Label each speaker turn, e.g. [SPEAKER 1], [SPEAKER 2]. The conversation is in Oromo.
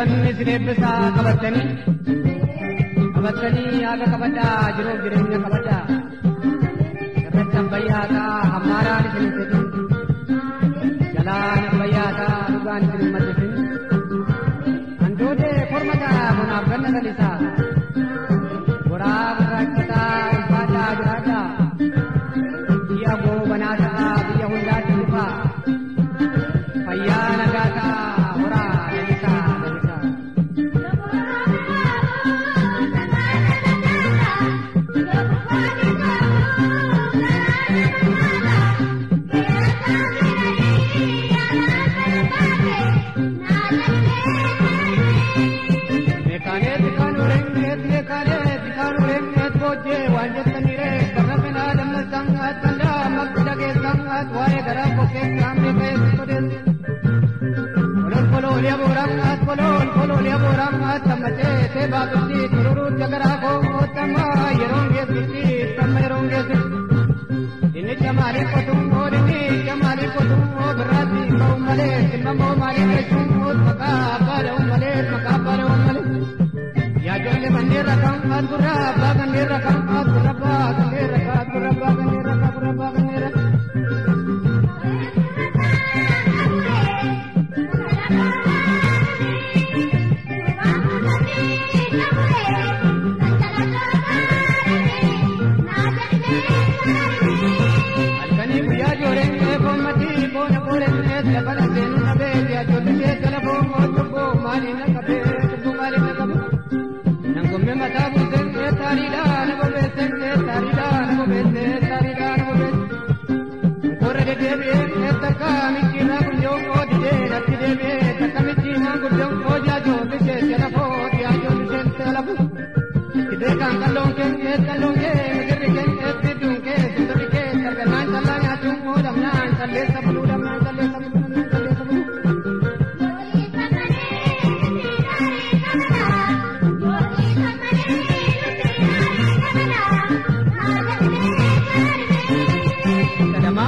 [SPEAKER 1] Eebbanni sireebbisaa qabatanii haga kabajaa jiruuf jireenya kabajaa irratti ambayyaataa hammaaraan isin hin fedhin jalaan ambayyaataa dhugaan isin hin maddifin handoodee kormataa bonaaf ganna lalisaa goraa gurraachataa ulfaataa jiraataa biyya goobanaa ta'aa biyya hundaatti dhufaa fayyaa nagaa ta'aa horaa lalisaa. Nama